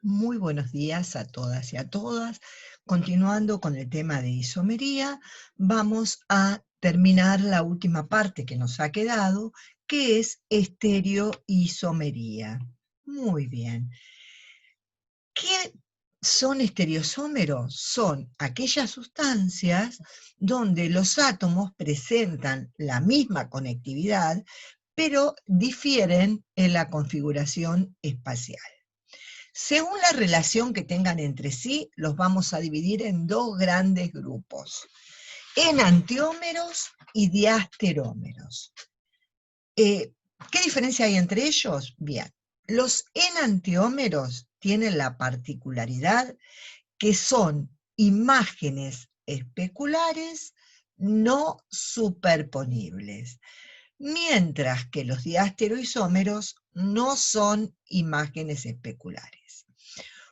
Muy buenos días a todas y a todas. Continuando con el tema de isomería, vamos a terminar la última parte que nos ha quedado, que es estereoisomería. Muy bien. ¿Qué son estereoisómeros? Son aquellas sustancias donde los átomos presentan la misma conectividad, pero difieren en la configuración espacial. Según la relación que tengan entre sí, los vamos a dividir en dos grandes grupos, enantiómeros y diasterómeros. ¿Qué diferencia hay entre ellos? Bien, los enantiómeros tienen la particularidad que son imágenes especulares no superponibles, mientras que los diastereoisómeros no son imágenes especulares.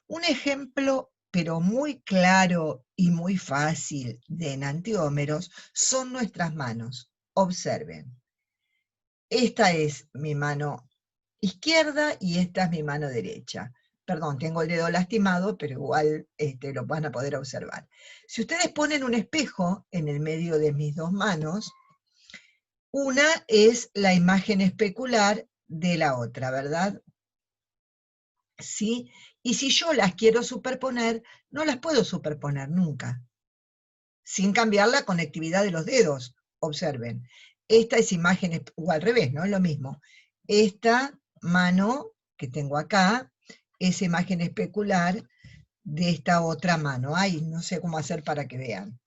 Un ejemplo, pero muy claro y muy fácil de enantiómeros son nuestras manos. Observen. Esta es mi mano izquierda y esta es mi mano derecha. Perdón, tengo el dedo lastimado, pero igual lo van a poder observar. Si ustedes ponen un espejo en el medio de mis dos manos, una es la imagen especular de la otra, ¿verdad? ¿Sí? Y si yo las quiero superponer, no las puedo superponer nunca, sin cambiar la conectividad de los dedos. Observen, esta es imagen, o al revés, ¿no? Es lo mismo. Esta mano que tengo acá es imagen especular de esta otra mano. Ay, no sé cómo hacer para que vean.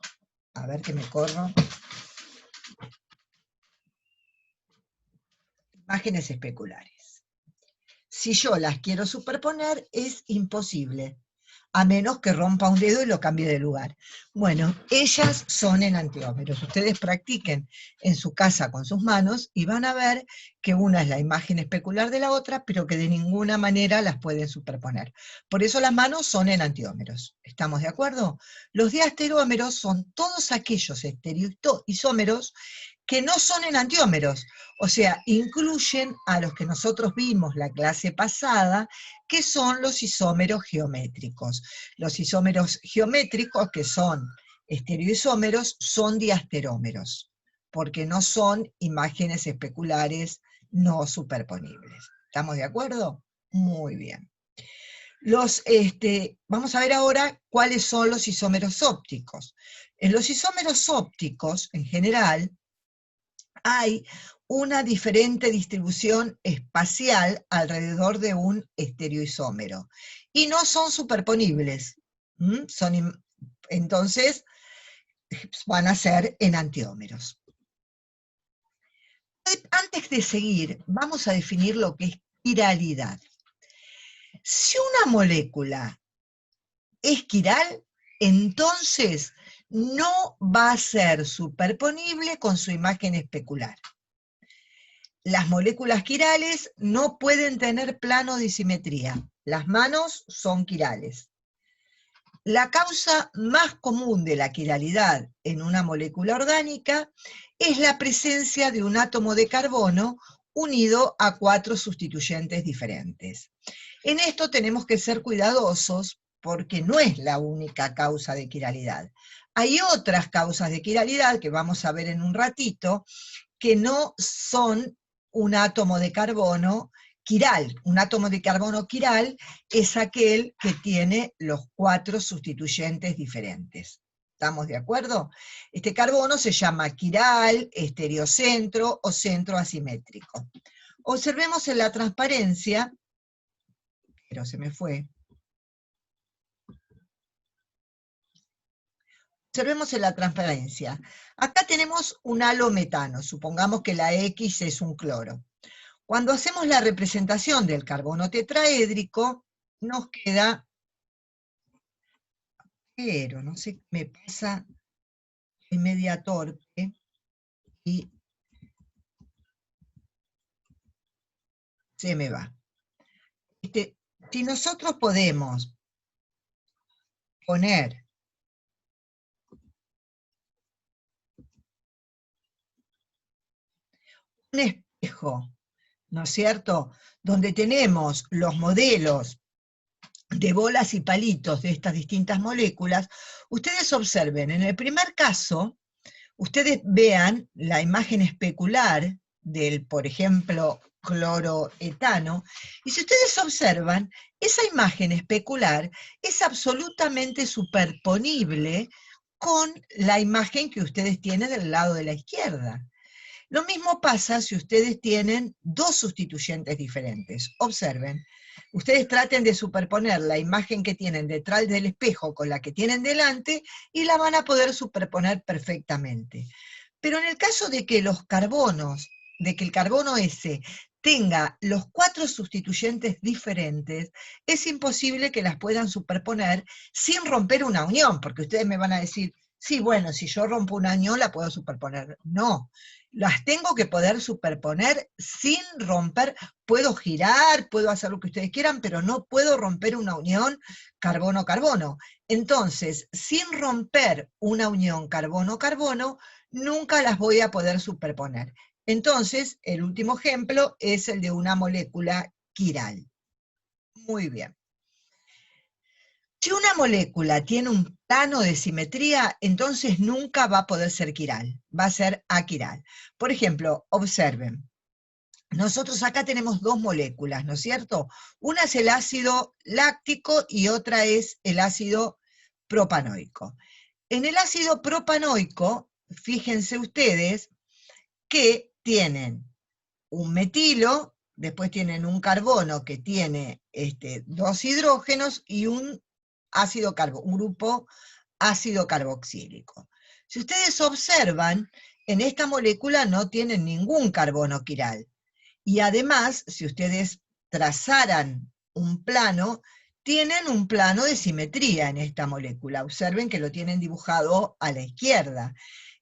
A ver que me corro. Imágenes especulares. Si yo las quiero superponer, es imposible, a menos que rompa un dedo y lo cambie de lugar. Bueno, ellas son enantiómeros. Ustedes practiquen en su casa con sus manos y van a ver que una es la imagen especular de la otra, pero que de ninguna manera las pueden superponer. Por eso las manos son enantiómeros. ¿Estamos de acuerdo? Los diasterómeros son todos aquellos estereoisómeros que no son enantiómeros, o sea, incluyen a los que nosotros vimos la clase pasada, que son los isómeros geométricos. Los isómeros geométricos, que son estereoisómeros, son diasterómeros, porque no son imágenes especulares no superponibles. ¿Estamos de acuerdo? Muy bien. Vamos a ver ahora cuáles son los isómeros ópticos. En los isómeros ópticos, en general, hay una diferente distribución espacial alrededor de un estereoisómero. Y no son superponibles. Entonces, van a ser enantiómeros. Antes de seguir, vamos a definir lo que es quiralidad. Si una molécula es quiral, entonces no va a ser superponible con su imagen especular. Las moléculas quirales no pueden tener plano de simetría. Las manos son quirales. La causa más común de la quiralidad en una molécula orgánica es la presencia de un átomo de carbono unido a 4 sustituyentes diferentes. En esto tenemos que ser cuidadosos porque no es la única causa de quiralidad. Hay otras causas de quiralidad que vamos a ver en un ratito que no son un átomo de carbono quiral. Un átomo de carbono quiral es aquel que tiene los 4 sustituyentes diferentes. ¿Estamos de acuerdo? Este carbono se llama quiral, estereocentro o centro asimétrico. Observemos en la transparencia, pero se me fue. Observemos en la transparencia. Acá tenemos un halometano, supongamos que la X es un cloro. Cuando hacemos la representación del carbono tetraédrico, nos queda, pero no sé, me pasa, soy media torpe, y se me va. Si nosotros podemos poner un espejo, ¿no es cierto?, donde tenemos los modelos de bolas y palitos de estas distintas moléculas, ustedes observen, en el primer caso, ustedes vean la imagen especular del, por ejemplo, cloroetano, y si ustedes observan, esa imagen especular es absolutamente superponible con la imagen que ustedes tienen del lado de la izquierda. Lo mismo pasa si ustedes tienen dos sustituyentes diferentes. Observen, ustedes traten de superponer la imagen que tienen detrás del espejo con la que tienen delante y la van a poder superponer perfectamente. Pero en el caso de que los carbonos, de que el carbono S tenga los 4 sustituyentes diferentes, es imposible que las puedan superponer sin romper una unión, porque ustedes me van a decir, sí, bueno, si yo rompo una unión la puedo superponer. No, las tengo que poder superponer sin romper. Puedo girar, puedo hacer lo que ustedes quieran, pero no puedo romper una unión carbono-carbono. Entonces, sin romper una unión carbono-carbono, nunca las voy a poder superponer. Entonces, el último ejemplo es el de una molécula quiral. Muy bien. Si una molécula tiene un plano de simetría, entonces nunca va a poder ser quiral, va a ser aquiral. Por ejemplo, observen, nosotros acá tenemos dos moléculas, ¿no es cierto? Una es el ácido láctico y otra es el ácido propanoico. En el ácido propanoico, fíjense ustedes que tienen un metilo, después tienen un carbono que tiene dos hidrógenos y un grupo ácido carboxílico. Si ustedes observan, en esta molécula no tienen ningún carbono quiral. Y además, si ustedes trazaran un plano, tienen un plano de simetría en esta molécula. Observen que lo tienen dibujado a la izquierda.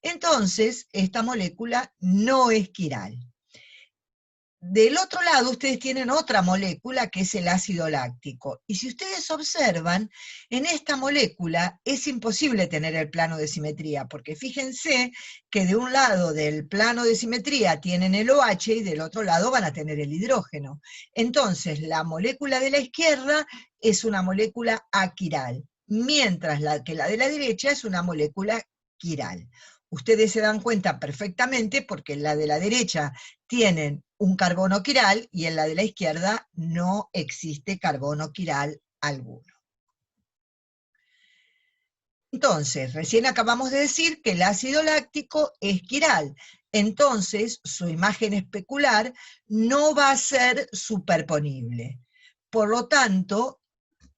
Entonces, esta molécula no es quiral. Del otro lado, ustedes tienen otra molécula que es el ácido láctico. Y si ustedes observan, en esta molécula es imposible tener el plano de simetría, porque fíjense que de un lado del plano de simetría tienen el OH y del otro lado van a tener el hidrógeno. Entonces, la molécula de la izquierda es una molécula aquiral, mientras que la de la derecha es una molécula quiral. Ustedes se dan cuenta perfectamente porque en la de la derecha tienen un carbono quiral y en la de la izquierda no existe carbono quiral alguno. Entonces, recién acabamos de decir que el ácido láctico es quiral, entonces su imagen especular no va a ser superponible. Por lo tanto,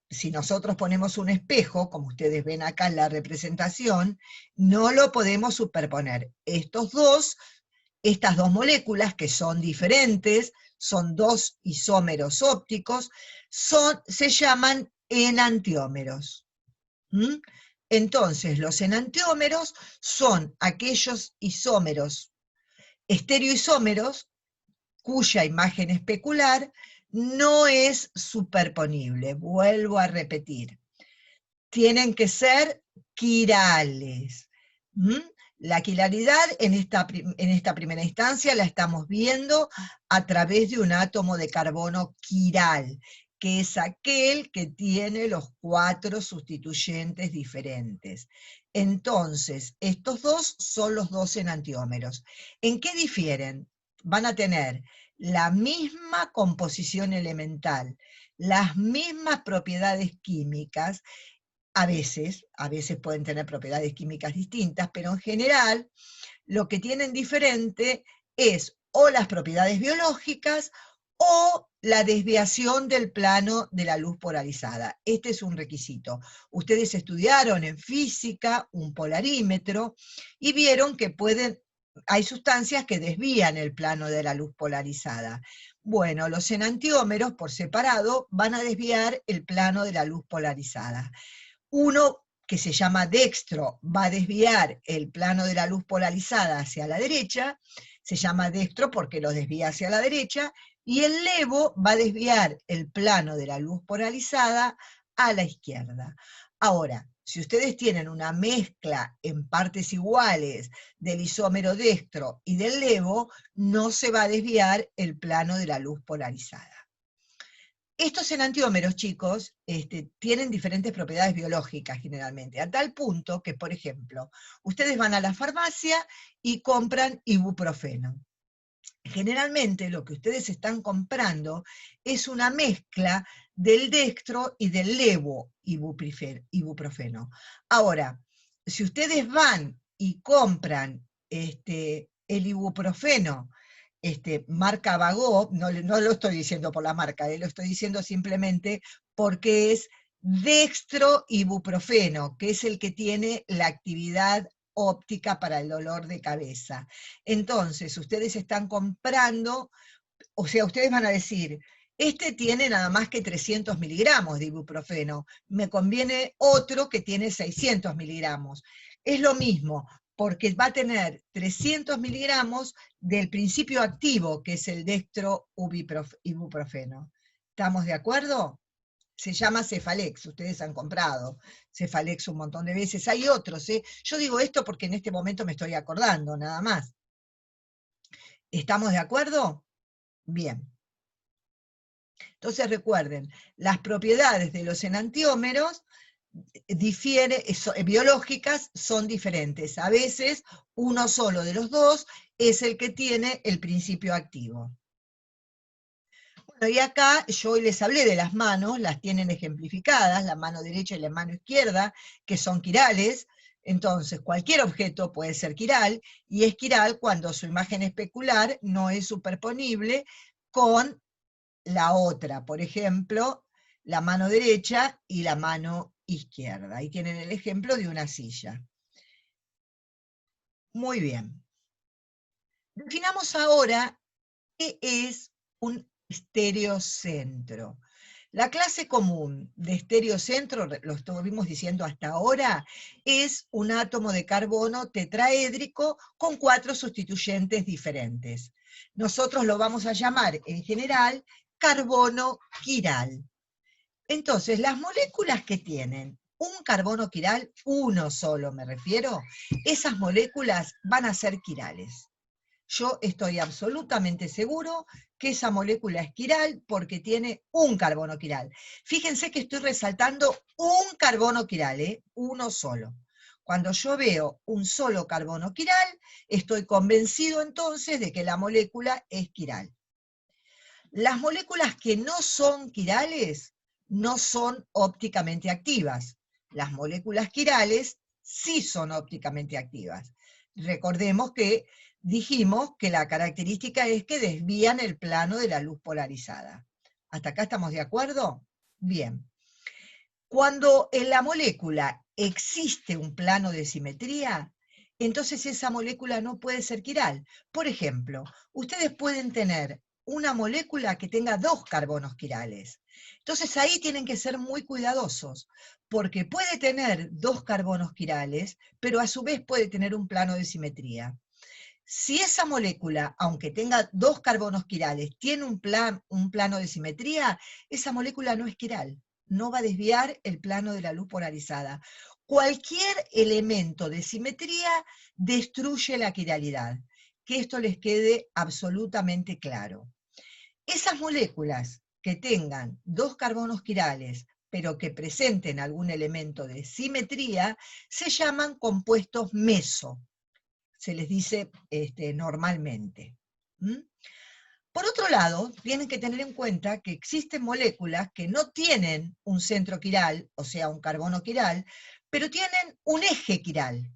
si nosotros ponemos un espejo, como ustedes ven acá en la representación, no lo podemos superponer. Estas dos moléculas, que son diferentes, son dos isómeros ópticos, se llaman enantiómeros. Entonces, los enantiómeros son aquellos isómeros, estereoisómeros, cuya imagen especular no es superponible. Vuelvo a repetir. Tienen que ser quirales. La quiralidad en esta primera instancia la estamos viendo a través de un átomo de carbono quiral, que es aquel que tiene los 4 sustituyentes diferentes. Entonces, estos dos son los dos enantiómeros. ¿En qué difieren? Van a tener la misma composición elemental, las mismas propiedades químicas. A veces pueden tener propiedades químicas distintas, pero en general lo que tienen diferente es o las propiedades biológicas o la desviación del plano de la luz polarizada. Este es un requisito. Ustedes estudiaron en física un polarímetro y vieron que hay sustancias que desvían el plano de la luz polarizada. Bueno, los enantiómeros por separado van a desviar el plano de la luz polarizada. Uno que se llama dextro va a desviar el plano de la luz polarizada hacia la derecha, se llama dextro porque lo desvía hacia la derecha, y el levo va a desviar el plano de la luz polarizada a la izquierda. Ahora, si ustedes tienen una mezcla en partes iguales del isómero dextro y del levo, no se va a desviar el plano de la luz polarizada. Estos enantiómeros, chicos, tienen diferentes propiedades biológicas generalmente, a tal punto que, por ejemplo, ustedes van a la farmacia y compran ibuprofeno. Generalmente lo que ustedes están comprando es una mezcla del dextro y del levo ibuprofeno. Ahora, si ustedes van y compran el ibuprofeno, marca Bagó, no lo estoy diciendo por la marca, lo estoy diciendo simplemente porque es dextroibuprofeno, que es el que tiene la actividad óptica para el dolor de cabeza. Entonces, ustedes están comprando, o sea, ustedes van a decir, tiene nada más que 300 miligramos de ibuprofeno, me conviene otro que tiene 600 miligramos. Es lo mismo, porque va a tener 300 miligramos del principio activo, que es el dextroibuprofeno. ¿Estamos de acuerdo? Se llama Cefalex, ustedes han comprado Cefalex un montón de veces, hay otros, ¿eh? Yo digo esto porque en este momento me estoy acordando, nada más. ¿Estamos de acuerdo? Bien. Entonces recuerden, las propiedades de los enantiómeros biológicas son diferentes. A veces uno solo de los dos es el que tiene el principio activo. Bueno, y acá yo hoy les hablé de las manos, las tienen ejemplificadas, la mano derecha y la mano izquierda, que son quirales. Entonces, cualquier objeto puede ser quiral, y es quiral cuando su imagen especular no es superponible con la otra, por ejemplo, la mano derecha y la mano izquierda. Ahí tienen el ejemplo de una silla. Muy bien. Definamos ahora qué es un estereocentro. La clase común de estereocentro, lo estuvimos diciendo hasta ahora, es un átomo de carbono tetraédrico con 4 sustituyentes diferentes. Nosotros lo vamos a llamar en general carbono quiral. Entonces, las moléculas que tienen un carbono quiral, uno solo me refiero, esas moléculas van a ser quirales. Yo estoy absolutamente seguro que esa molécula es quiral porque tiene un carbono quiral. Fíjense que estoy resaltando un carbono quiral, uno solo. Cuando yo veo un solo carbono quiral, estoy convencido entonces de que la molécula es quiral. Las moléculas que no son quirales no son ópticamente activas. Las moléculas quirales sí son ópticamente activas. Recordemos que dijimos que la característica es que desvían el plano de la luz polarizada. ¿Hasta acá estamos de acuerdo? Bien. Cuando en la molécula existe un plano de simetría, entonces esa molécula no puede ser quiral. Por ejemplo, ustedes pueden tener una molécula que tenga 2 carbonos quirales. Entonces ahí tienen que ser muy cuidadosos, porque puede tener 2 carbonos quirales, pero a su vez puede tener un plano de simetría. Si esa molécula, aunque tenga 2 carbonos quirales, tiene un plano de simetría, esa molécula no es quiral, no va a desviar el plano de la luz polarizada. Cualquier elemento de simetría destruye la quiralidad. Que esto les quede absolutamente claro. Esas moléculas que tengan 2 carbonos quirales, pero que presenten algún elemento de simetría, se llaman compuestos meso. Se les dice normalmente. ¿Mm? Por otro lado, tienen que tener en cuenta que existen moléculas que no tienen un centro quiral, o sea, un carbono quiral, pero tienen un eje quiral.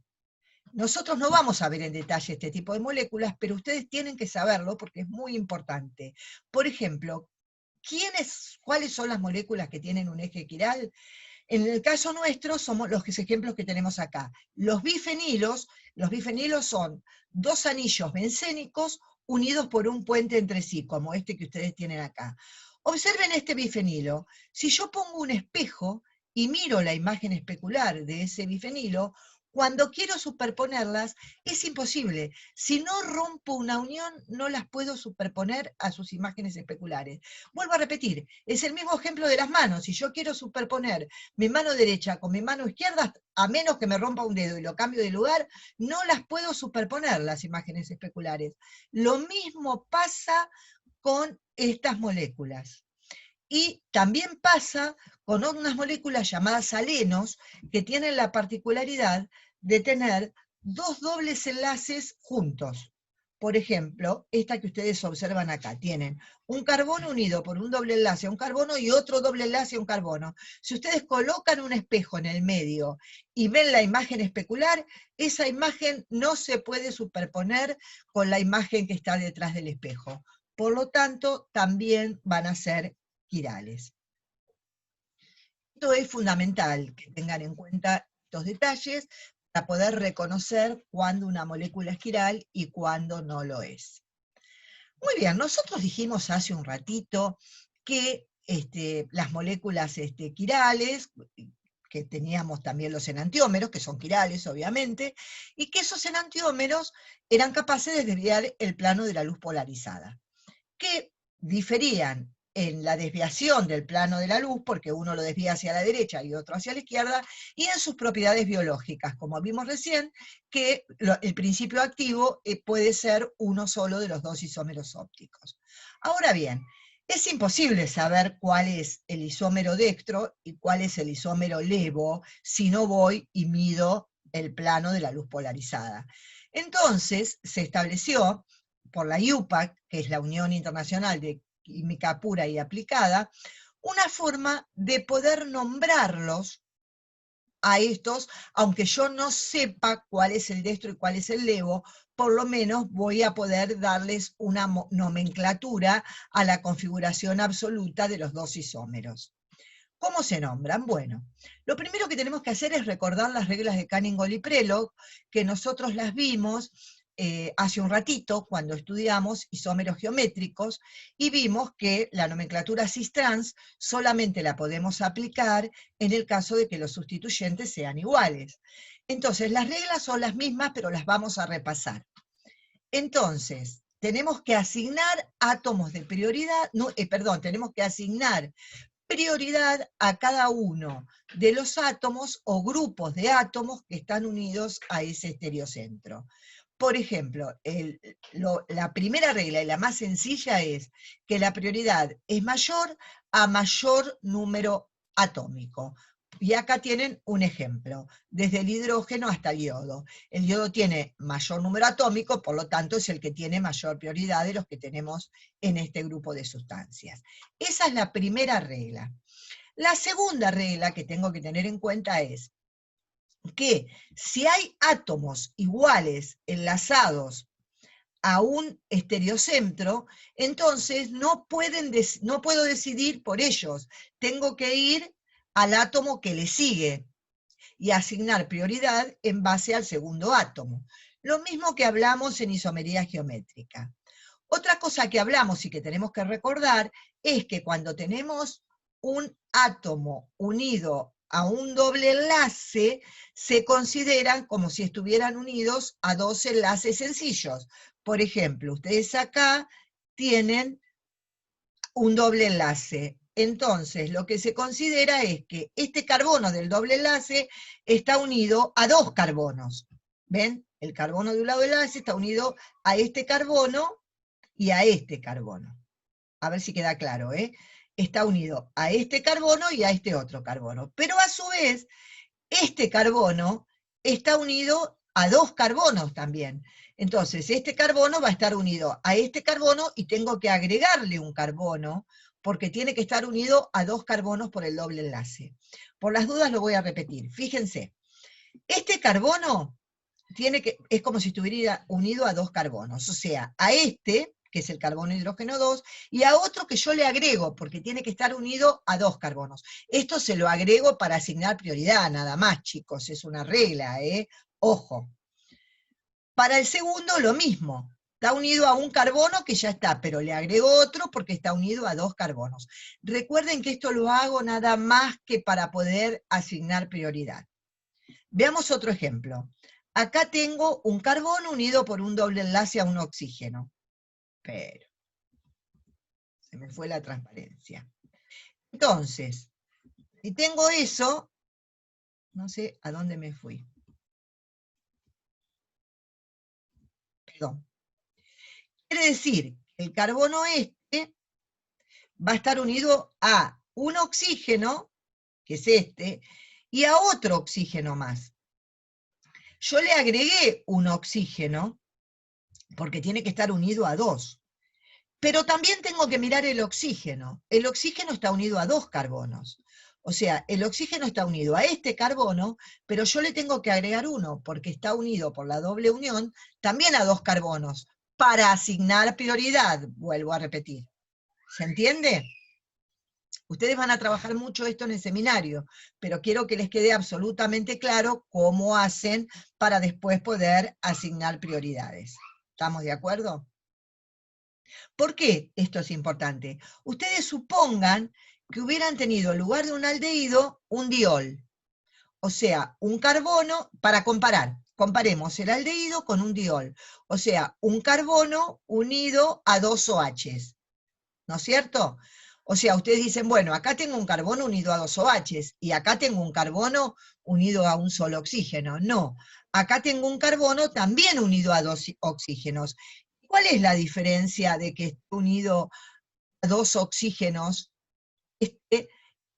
Nosotros no vamos a ver en detalle este tipo de moléculas, pero ustedes tienen que saberlo porque es muy importante. Por ejemplo, ¿cuáles son las moléculas que tienen un eje quiral? En el caso nuestro somos los ejemplos que tenemos acá. Los bifenilos son 2 anillos bencénicos unidos por un puente entre sí, como este que ustedes tienen acá. Observen este bifenilo. Si yo pongo un espejo y miro la imagen especular de ese bifenilo, cuando quiero superponerlas, es imposible. Si no rompo una unión, no las puedo superponer a sus imágenes especulares. Vuelvo a repetir, es el mismo ejemplo de las manos. Si yo quiero superponer mi mano derecha con mi mano izquierda, a menos que me rompa un dedo y lo cambio de lugar, no las puedo superponer las imágenes especulares. Lo mismo pasa con estas moléculas. Y también pasa con unas moléculas llamadas alenos, que tienen la particularidad de tener dos dobles enlaces juntos. Por ejemplo, esta que ustedes observan acá, tienen un carbono unido por un doble enlace a un carbono y otro doble enlace a un carbono. Si ustedes colocan un espejo en el medio y ven la imagen especular, esa imagen no se puede superponer con la imagen que está detrás del espejo. Por lo tanto, también van a ser quirales. Esto es fundamental que tengan en cuenta estos detalles para poder reconocer cuándo una molécula es quiral y cuándo no lo es. Muy bien, nosotros dijimos hace un ratito que las moléculas quirales, que teníamos también los enantiómeros, que son quirales obviamente, y que esos enantiómeros eran capaces de desviar el plano de la luz polarizada, que diferían en la desviación del plano de la luz, porque uno lo desvía hacia la derecha y otro hacia la izquierda, y en sus propiedades biológicas, como vimos recién, que el principio activo puede ser uno solo de los dos isómeros ópticos. Ahora bien, es imposible saber cuál es el isómero dextro y cuál es el isómero levo si no voy y mido el plano de la luz polarizada. Entonces se estableció por la IUPAC, que es la Unión Internacional de Química Pura y Aplicada, una forma de poder nombrarlos a estos, aunque yo no sepa cuál es el dextro y cuál es el levo, por lo menos voy a poder darles una nomenclatura a la configuración absoluta de los dos isómeros. ¿Cómo se nombran? Bueno, lo primero que tenemos que hacer es recordar las reglas de Canning-Gold y Prelog, que nosotros las vimos hace un ratito cuando estudiamos isómeros geométricos, y vimos que la nomenclatura cis-trans solamente la podemos aplicar en el caso de que los sustituyentes sean iguales. Entonces, las reglas son las mismas, pero las vamos a repasar. Entonces, tenemos que asignar átomos de prioridad, tenemos que asignar prioridad a cada uno de los átomos o grupos de átomos que están unidos a ese estereocentro. Por ejemplo, la primera regla y la más sencilla es que la prioridad es mayor a mayor número atómico. Y acá tienen un ejemplo, desde el hidrógeno hasta el yodo. El yodo tiene mayor número atómico, por lo tanto es el que tiene mayor prioridad de los que tenemos en este grupo de sustancias. Esa es la primera regla. La segunda regla que tengo que tener en cuenta es que si hay átomos iguales enlazados a un estereocentro, entonces no puedo decidir por ellos. Tengo que ir al átomo que le sigue y asignar prioridad en base al segundo átomo. Lo mismo que hablamos en isomería geométrica. Otra cosa que hablamos y que tenemos que recordar es que cuando tenemos un átomo unido a un doble enlace, se consideran como si estuvieran unidos a dos enlaces sencillos. Por ejemplo, ustedes acá tienen un doble enlace. Entonces, lo que se considera es que este carbono del doble enlace está unido a dos carbonos. ¿Ven? El carbono de un lado del enlace está unido a este carbono y a este carbono. A ver si queda claro, ¿eh? Está unido a este carbono y a este otro carbono. Pero a su vez, este carbono está unido a dos carbonos también. Entonces, este carbono va a estar unido a este carbono y tengo que agregarle un carbono porque tiene que estar unido a dos carbonos por el doble enlace. Por las dudas lo voy a repetir. Fíjense, este carbono es como si estuviera unido a dos carbonos, o sea, a este, que es el carbono hidrógeno 2, y a otro que yo le agrego, porque tiene que estar unido a dos carbonos. Esto se lo agrego para asignar prioridad, nada más, chicos, es una regla, ¿eh? Ojo. Para el segundo, lo mismo. Está unido a un carbono que ya está, pero le agrego otro porque está unido a dos carbonos. Recuerden que esto lo hago nada más que para poder asignar prioridad. Veamos otro ejemplo. Acá tengo un carbono unido por un doble enlace a un oxígeno. Pero se me fue la transparencia. Entonces, si tengo eso, no sé a dónde me fui. Perdón. Quiere decir que el carbono este va a estar unido a un oxígeno, que es este, y a otro oxígeno más. Yo le agregué un oxígeno, porque tiene que estar unido a 2. Pero también tengo que mirar el oxígeno. El oxígeno está unido a 2 carbonos. O sea, el oxígeno está unido a este carbono, pero yo le tengo que agregar uno, porque está unido por la doble unión también a 2 carbonos, para asignar prioridad, vuelvo a repetir. ¿Se entiende? Ustedes van a trabajar mucho esto en el seminario, pero quiero que les quede absolutamente claro cómo hacen para después poder asignar prioridades. ¿Estamos de acuerdo? ¿Por qué esto es importante? Ustedes supongan que hubieran tenido en lugar de un aldehído, un diol. O sea, un carbono, para comparar, comparemos el aldehído con un diol. O sea, un carbono unido a 2 OHs. ¿No es cierto? O sea, ustedes dicen, bueno, acá tengo un carbono unido a 2 OHs y acá tengo un carbono unido a un solo oxígeno. No, acá tengo un carbono también unido a 2 oxígenos. ¿Cuál es la diferencia de que esté unido a 2 oxígenos, que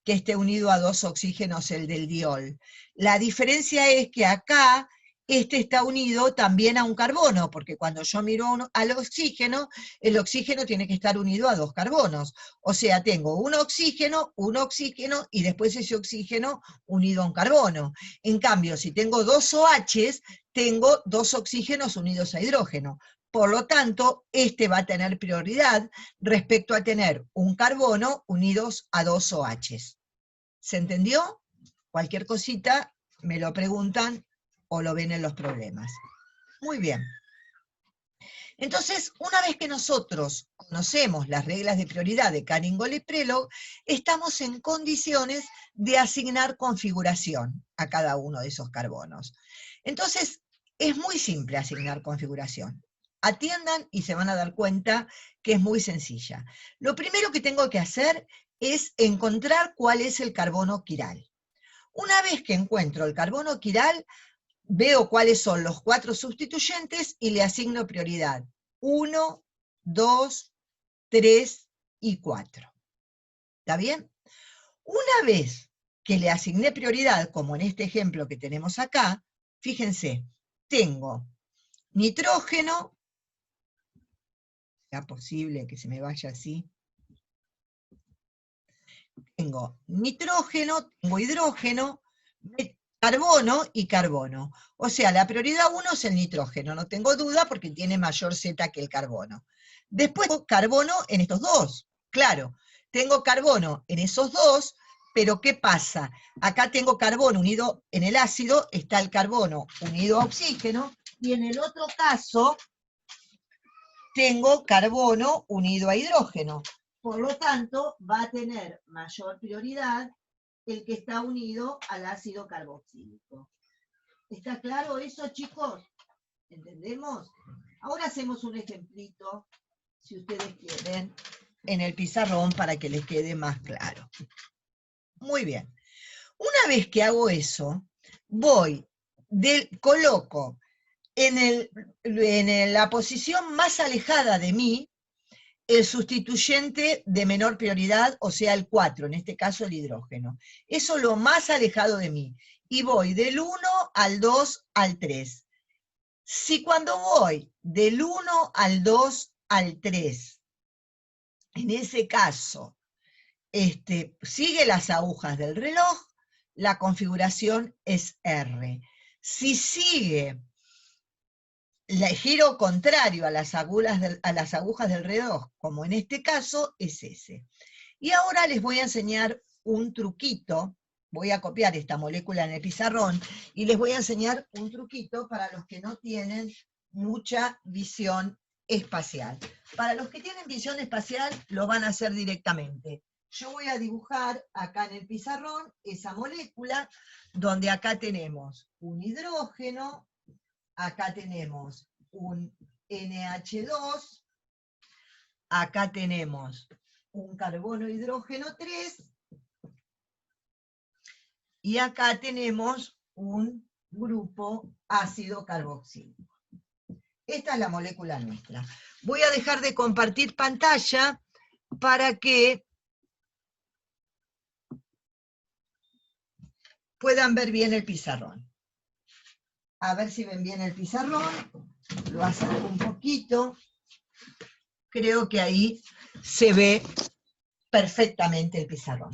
esté unido a 2 oxígenos el del diol? La diferencia es que acá este está unido también a un carbono, porque cuando yo miro al oxígeno, el oxígeno tiene que estar unido a 2 carbonos. O sea, tengo un oxígeno, y después ese oxígeno unido a un carbono. En cambio, si tengo 2 OHs, tengo 2 oxígenos unidos a hidrógeno. Por lo tanto, este va a tener prioridad respecto a tener un carbono unidos a 2 OHs. ¿Se entendió? Cualquier cosita me lo preguntan o lo ven en los problemas. Muy bien. Entonces, una vez que nosotros conocemos las reglas de prioridad de Canning-Gold y Prelog, estamos en condiciones de asignar configuración a cada uno de esos carbonos. Entonces, es muy simple asignar configuración. Atiendan y se van a dar cuenta que es muy sencilla. Lo primero que tengo que hacer es encontrar cuál es el carbono quiral. Una vez que encuentro el carbono quiral, veo cuáles son los 4 sustituyentes y le asigno prioridad. 1, 2, 3 y 4. ¿Está bien? Una vez que le asigné prioridad, como en este ejemplo que tenemos acá, fíjense, tengo nitrógeno, ¿será posible que se me vaya así? Tengo nitrógeno, tengo hidrógeno, carbono y carbono. O sea, la prioridad 1 es el nitrógeno, no tengo duda porque tiene mayor Z que el carbono. Después tengo carbono en estos dos. Claro, tengo carbono en esos dos, pero ¿qué pasa? Acá tengo carbono unido en el ácido, está el carbono unido a oxígeno, y en el otro caso tengo carbono unido a hidrógeno. Por lo tanto, va a tener mayor prioridad el que está unido al ácido carboxílico. ¿Está claro eso, chicos? ¿Entendemos? Ahora hacemos un ejemplito, si ustedes quieren, en el pizarrón para que les quede más claro. Muy bien. Una vez que hago eso, coloco en la posición más alejada de mí el sustituyente de menor prioridad, o sea, el 4, en este caso el hidrógeno. Eso es lo más alejado de mí. Y voy del 1 al 2 al 3. Si cuando voy del 1 al 2 al 3, en ese caso, sigue las agujas del reloj, la configuración es R. Si sigue el giro contrario a las agujas del reloj, como en este caso, es S. Y ahora les voy a enseñar un truquito. Voy a copiar esta molécula en el pizarrón y les voy a enseñar un truquito para los que no tienen mucha visión espacial. Para los que tienen visión espacial, lo van a hacer directamente. Yo voy a dibujar acá en el pizarrón esa molécula, donde acá tenemos un hidrógeno, acá tenemos un NH2, acá tenemos un carbono hidrógeno 3, y acá tenemos un grupo ácido carboxílico. Esta es la molécula nuestra. Voy a dejar de compartir pantalla para que puedan ver bien el pizarrón. A ver si ven bien el pizarrón. Lo acerco un poquito. Creo que ahí se ve perfectamente el pizarrón.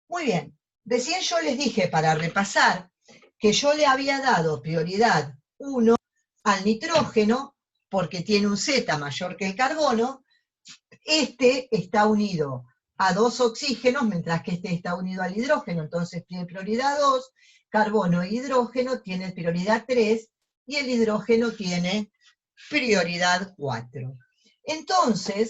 Muy bien. Recién yo les dije, para repasar, que yo le había dado prioridad 1 al nitrógeno, porque tiene un Z mayor que el carbono. Este está unido a 2 oxígenos, mientras que este está unido al hidrógeno, entonces tiene prioridad 2, carbono e hidrógeno tiene prioridad 3, y el hidrógeno tiene prioridad 4. Entonces,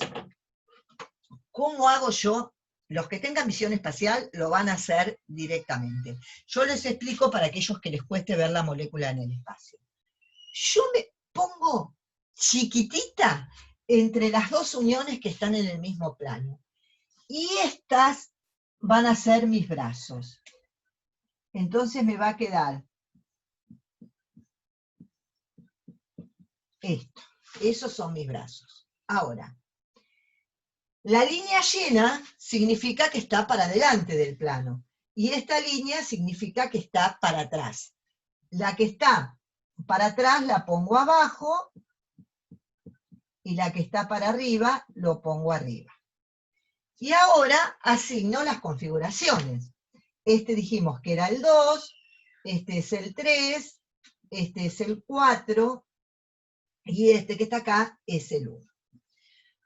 ¿cómo hago yo? Los que tengan misión espacial lo van a hacer directamente. Yo les explico para aquellos que les cueste ver la molécula en el espacio. Yo me pongo chiquitita entre las dos uniones que están en el mismo plano. Y estas van a ser mis brazos. Entonces me va a quedar esto. Esos son mis brazos. Ahora, la línea llena significa que está para adelante del plano. Y esta línea significa que está para atrás. La que está para atrás la pongo abajo, y la que está para arriba lo pongo arriba. Y ahora asigno las configuraciones. Este dijimos que era el 2, este es el 3, este es el 4, y este que está acá es el 1.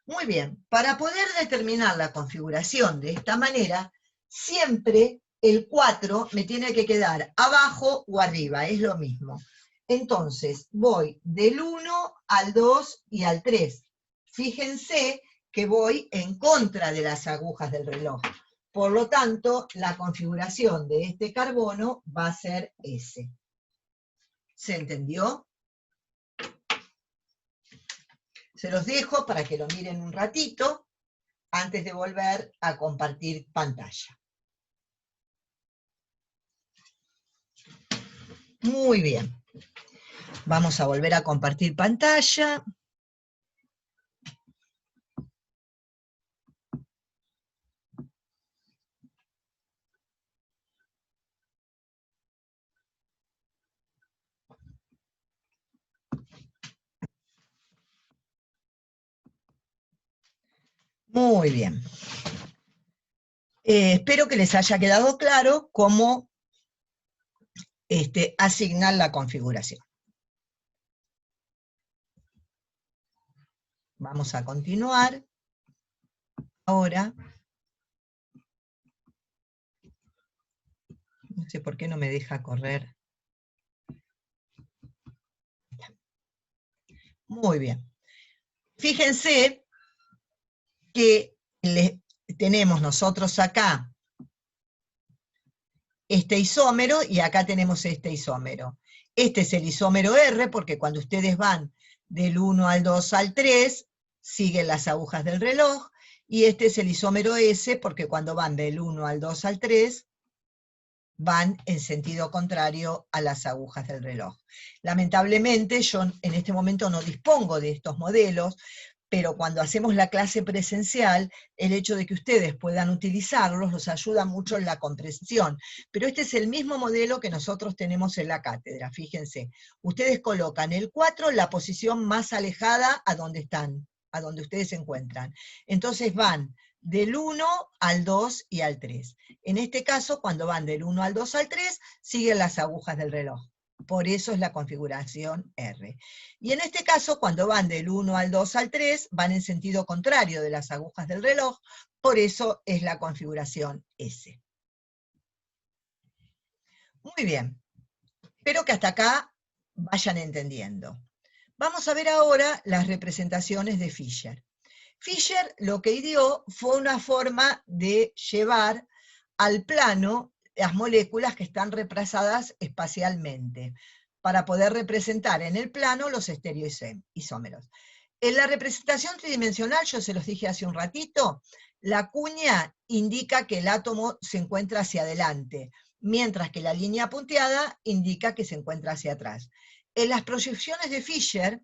Muy bien, para poder determinar la configuración de esta manera, siempre el 4 me tiene que quedar abajo o arriba, es lo mismo. Entonces, voy del 1 al 2 y al 3. Fíjense que voy en contra de las agujas del reloj. Por lo tanto, la configuración de este carbono va a ser S. ¿Se entendió? Se los dejo para que lo miren un ratito antes de volver a compartir pantalla. Muy bien. Vamos a volver a compartir pantalla. Muy bien. Espero que les haya quedado claro cómo asignar la configuración. Vamos a continuar. Ahora, no sé por qué no me deja correr. Muy bien. Fíjense que tenemos nosotros acá este isómero y acá tenemos este isómero. Este es el isómero R, porque cuando ustedes van del 1 al 2 al 3, siguen las agujas del reloj, y este es el isómero S, porque cuando van del 1 al 2 al 3, van en sentido contrario a las agujas del reloj. Lamentablemente, yo en este momento no dispongo de estos modelos, pero cuando hacemos la clase presencial, el hecho de que ustedes puedan utilizarlos los ayuda mucho en la comprensión. Pero este es el mismo modelo que nosotros tenemos en la cátedra, fíjense. Ustedes colocan el 4 en la posición más alejada a donde están, a donde ustedes se encuentran. Entonces van del 1 al 2 y al 3. En este caso, cuando van del 1 al 2 al 3, siguen las agujas del reloj. Por eso es la configuración R. Y en este caso, cuando van del 1 al 2 al 3, van en sentido contrario de las agujas del reloj, por eso es la configuración S. Muy bien. Espero que hasta acá vayan entendiendo. Vamos a ver ahora las representaciones de Fisher. Fisher lo que ideó fue una forma de llevar al plano las moléculas que están represadas espacialmente, para poder representar en el plano los estereoisómeros. En la representación tridimensional, yo se los dije hace un ratito, la cuña indica que el átomo se encuentra hacia adelante, mientras que la línea punteada indica que se encuentra hacia atrás. En las proyecciones de Fisher,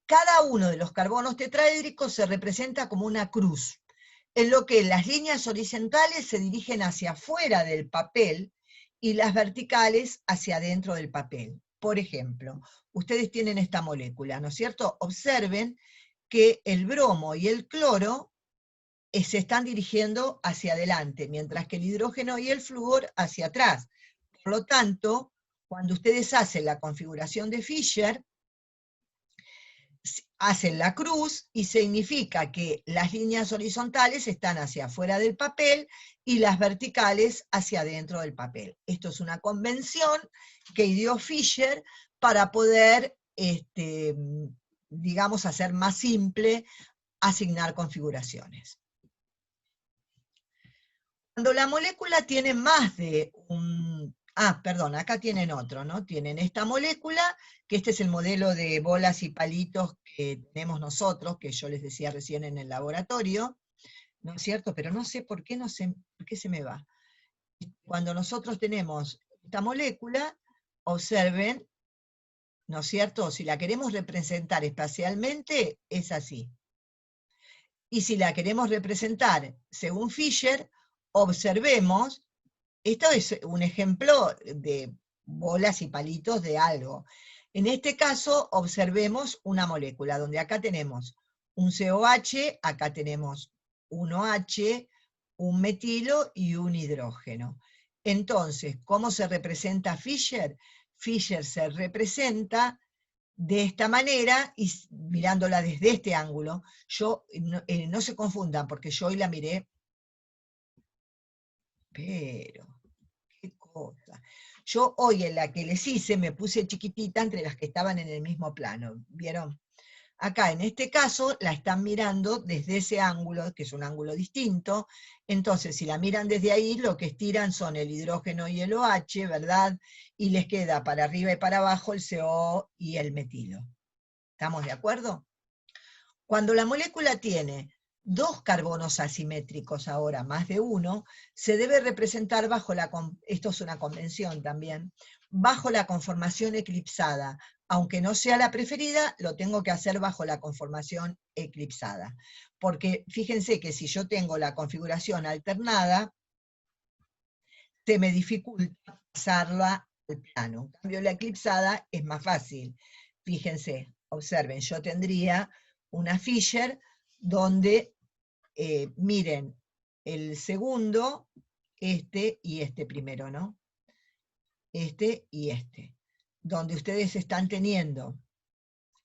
cada uno de los carbonos tetraédricos se representa como una cruz, en lo que las líneas horizontales se dirigen hacia afuera del papel y las verticales hacia adentro del papel. Por ejemplo, ustedes tienen esta molécula, ¿no es cierto? Observen que el bromo y el cloro se están dirigiendo hacia adelante, mientras que el hidrógeno y el flúor hacia atrás. Por lo tanto, cuando ustedes hacen la configuración de Fischer, hacen la cruz y significa que las líneas horizontales están hacia afuera del papel y las verticales hacia adentro del papel. Esto es una convención que ideó Fischer para poder, digamos, hacer más simple asignar configuraciones. Cuando la molécula tiene más de un... perdón, acá tienen otro, ¿no? Tienen esta molécula, que este es el modelo de bolas y palitos que tenemos nosotros, que yo les decía recién en el laboratorio, ¿no es cierto? Pero no sé por qué, por qué se me va. Cuando nosotros tenemos esta molécula, observen, ¿no es cierto? Si la queremos representar espacialmente, es así. Y si la queremos representar según Fischer, observemos, esto es un ejemplo de bolas y palitos de algo. En este caso, observemos una molécula, donde acá tenemos un COH, acá tenemos un OH, un metilo y un hidrógeno. Entonces, ¿cómo se representa Fischer? Fischer se representa de esta manera, y mirándola desde este ángulo. No se confundan, porque yo hoy la miré, pero, qué cosa. Yo hoy en la que les hice me puse chiquitita entre las que estaban en el mismo plano, ¿vieron? Acá, en este caso, la están mirando desde ese ángulo, que es un ángulo distinto. Entonces, si la miran desde ahí, lo que estiran son el hidrógeno y el OH, ¿verdad? Y les queda para arriba y para abajo el CO y el metilo. ¿Estamos de acuerdo? Cuando la molécula tiene dos carbonos asimétricos ahora, más de uno, se debe representar bajo esto es una convención también, bajo la conformación eclipsada. Aunque no sea la preferida, lo tengo que hacer bajo la conformación eclipsada. Porque fíjense que si yo tengo la configuración alternada, se me dificulta pasarla al plano. En cambio, la eclipsada es más fácil. Fíjense, observen, yo tendría una Fischer donde, miren, el segundo, este y este primero, ¿no? Este y este. Donde ustedes están teniendo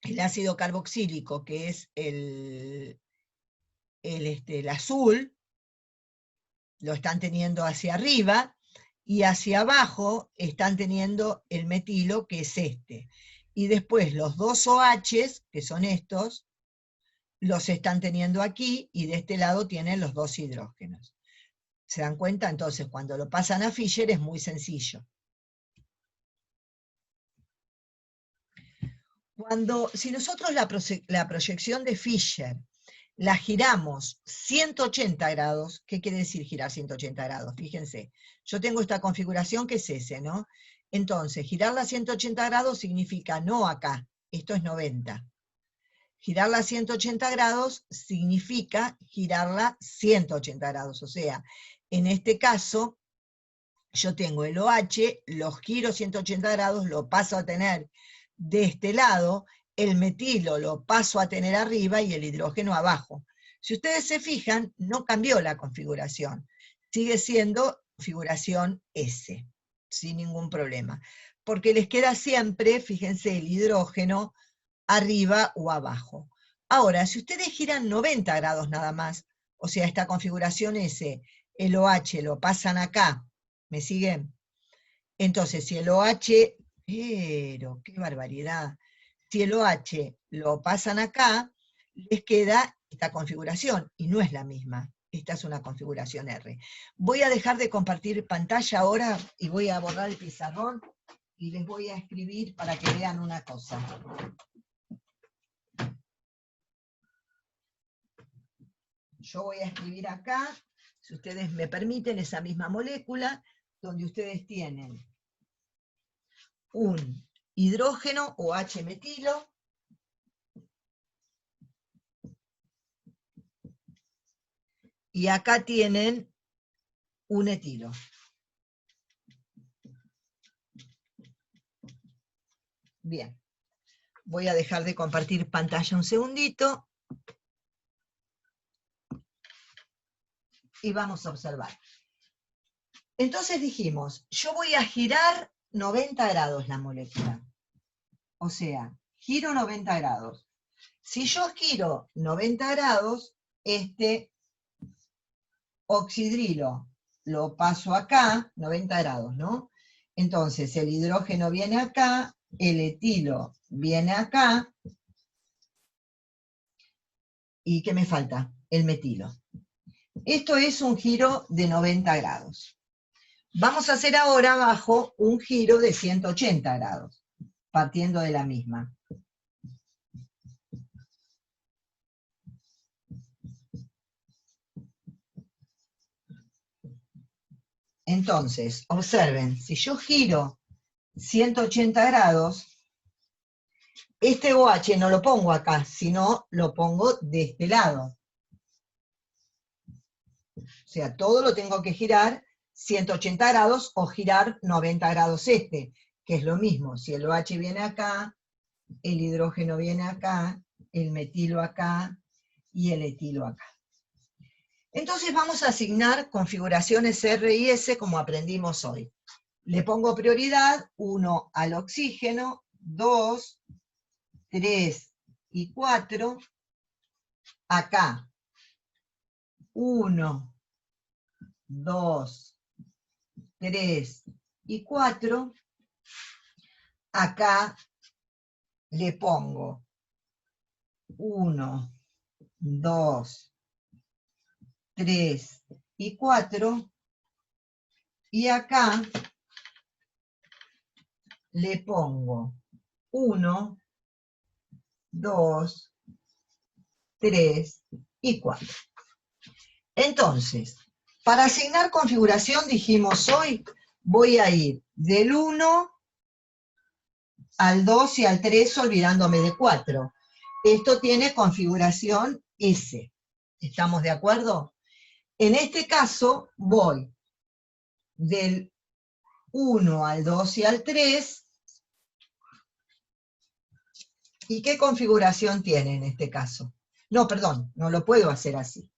el ácido carboxílico, que es el azul, lo están teniendo hacia arriba, y hacia abajo están teniendo el metilo, que es este. Y después los dos OHs, que son estos, los están teniendo aquí, y de este lado tienen los dos hidrógenos. ¿Se dan cuenta? Entonces, cuando lo pasan a Fischer es muy sencillo. Si nosotros la proyección de Fischer la giramos 180 grados, ¿qué quiere decir girar 180 grados? Fíjense, yo tengo esta configuración que es S, ¿no? Entonces, girarla 180 grados significa no acá, esto es 90. Girarla a 180 grados significa girarla 180 grados, o sea, en este caso, yo tengo el OH, lo giro 180 grados, lo paso a tener de este lado, el metilo lo paso a tener arriba y el hidrógeno abajo. Si ustedes se fijan, no cambió la configuración, sigue siendo configuración S, sin ningún problema, porque les queda siempre, fíjense, el hidrógeno arriba o abajo. Ahora, si ustedes giran 90 grados nada más, o sea, esta configuración S, el OH lo pasan acá, ¿me siguen? Entonces, si el OH, pero qué barbaridad, si el OH lo pasan acá, les queda esta configuración, y no es la misma. Esta es una configuración R. Voy a dejar de compartir pantalla ahora, y voy a borrar el pizarrón, y les voy a escribir para que vean una cosa. Yo voy a escribir acá, si ustedes me permiten, esa misma molécula, donde ustedes tienen un hidrógeno o H metilo, y acá tienen un etilo. Bien. Voy a dejar de compartir pantalla un segundito. Y vamos a observar. Entonces dijimos, yo voy a girar 90 grados la molécula. O sea, giro 90 grados. Si yo giro 90 grados, este oxidrilo lo paso acá, 90 grados, ¿no? Entonces el hidrógeno viene acá, el etilo viene acá, ¿y qué me falta? El metilo. Esto es un giro de 90 grados. Vamos a hacer ahora abajo un giro de 180 grados, partiendo de la misma. Entonces, observen, si yo giro 180 grados, este OH no lo pongo acá, sino lo pongo de este lado. O sea, todo lo tengo que girar 180 grados o girar 90 grados este, que es lo mismo. Si el OH viene acá, el hidrógeno viene acá, el metilo acá y el etilo acá. Entonces vamos a asignar configuraciones R y S como aprendimos hoy. Le pongo prioridad 1 al oxígeno, 2, 3 y 4. Acá 1, 2, 3 y 4. Acá le pongo 1, 2, 3 y 4. Y acá le pongo 1, 2, 3 y 4. Entonces, para asignar configuración dijimos hoy, voy a ir del 1 al 2 y al 3 olvidándome de 4. Esto tiene configuración S. ¿Estamos de acuerdo? En este caso voy del 1 al 2 y al 3. ¿Y qué configuración tiene en este caso? No, perdón, no lo puedo hacer así.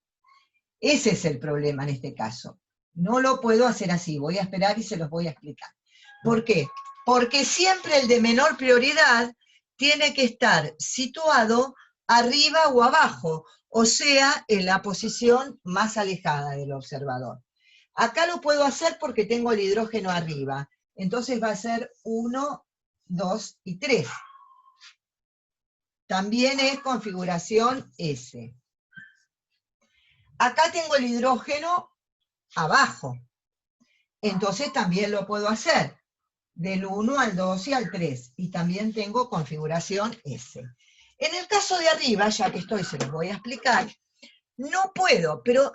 Ese es el problema en este caso. No lo puedo hacer así, voy a esperar y se los voy a explicar. ¿Por qué? Porque siempre el de menor prioridad tiene que estar situado arriba o abajo, o sea, en la posición más alejada del observador. Acá lo puedo hacer porque tengo el hidrógeno arriba, entonces va a ser 1, 2 y 3. También es configuración S. Acá tengo el hidrógeno abajo, entonces también lo puedo hacer del 1 al 2 y al 3, y también tengo configuración S. En el caso de arriba, ya que estoy, se los voy a explicar, no puedo, pero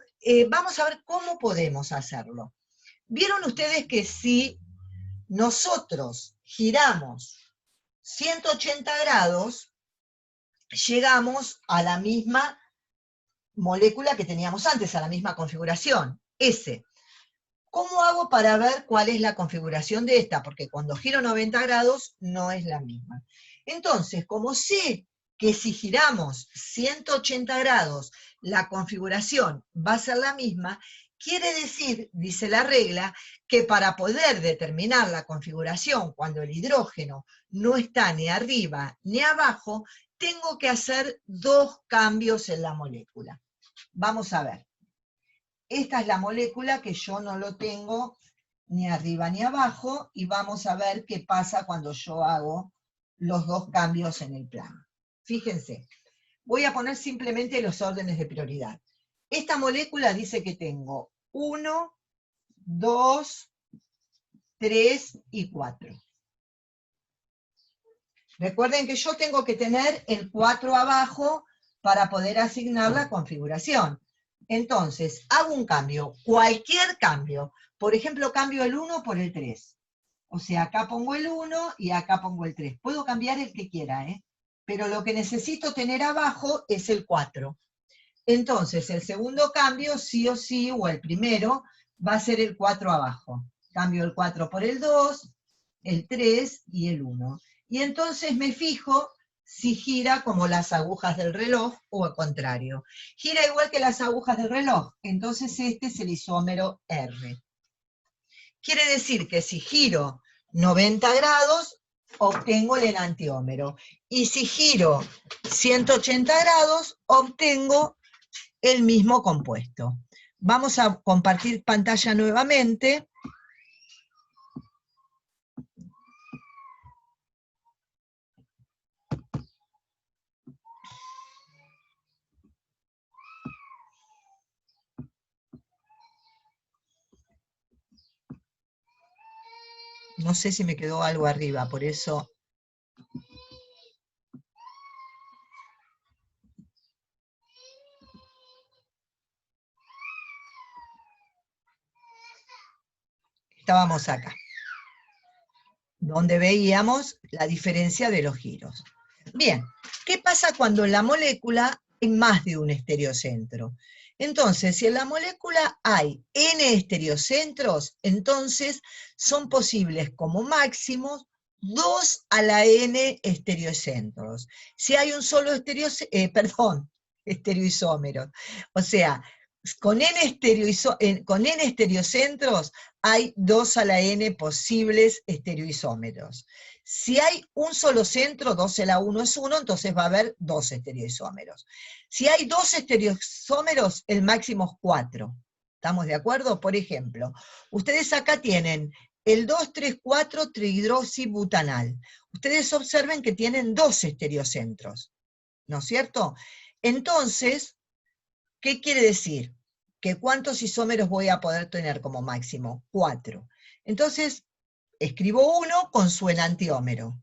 vamos a ver cómo podemos hacerlo. ¿Vieron ustedes que si nosotros giramos 180 grados, llegamos a la misma molécula que teníamos antes, a la misma configuración, S? ¿Cómo hago para ver cuál es la configuración de esta? Porque cuando giro 90 grados no es la misma. Entonces, como sé que si giramos 180 grados la configuración va a ser la misma, quiere decir, dice la regla, que para poder determinar la configuración cuando el hidrógeno no está ni arriba ni abajo, tengo que hacer dos cambios en la molécula. Vamos a ver. Esta es la molécula que yo no lo tengo ni arriba ni abajo, y vamos a ver qué pasa cuando yo hago los dos cambios en el plano. Fíjense, voy a poner simplemente los órdenes de prioridad. Esta molécula dice que tengo 1, 2, 3 y 4. Recuerden que yo tengo que tener el 4 abajo para poder asignar la configuración. Entonces, hago un cambio, cualquier cambio. Por ejemplo, cambio el 1 por el 3. O sea, acá pongo el 1 y acá pongo el 3. Puedo cambiar el que quiera, pero lo que necesito tener abajo es el 4. Entonces, el segundo cambio, sí o sí, o el primero, va a ser el 4 abajo. Cambio el 4 por el 2, el 3 y el 1. Y entonces me fijo si gira como las agujas del reloj o al contrario. Gira igual que las agujas del reloj, entonces este es el isómero R. Quiere decir que si giro 90 grados, obtengo el enantiómero. Y si giro 180 grados, obtengo el mismo compuesto. Vamos a compartir pantalla nuevamente. No sé si me quedó algo arriba, por eso... Estábamos acá, donde veíamos la diferencia de los giros. Bien, ¿qué pasa cuando en la molécula hay más de un estereocentro? Entonces, si en la molécula hay n estereocentros, entonces son posibles como máximos 2 a la n estereocentros. Si hay un solo estereoisómero, o sea, con n estereocentros hay 2 a la n posibles estereoisómeros. Si hay un solo centro, 2 a la 1 es 1, entonces va a haber 2 estereoisómeros. Si hay 2 estereoisómeros, el máximo es 4. ¿Estamos de acuerdo? Por ejemplo, ustedes acá tienen el 2,3,4 trihidroxibutanal. Ustedes observen que tienen 2 estereocentros, ¿no es cierto? Entonces, ¿qué quiere decir? Que ¿cuántos isómeros voy a poder tener como máximo? 4. Entonces, escribo uno con su enantiómero.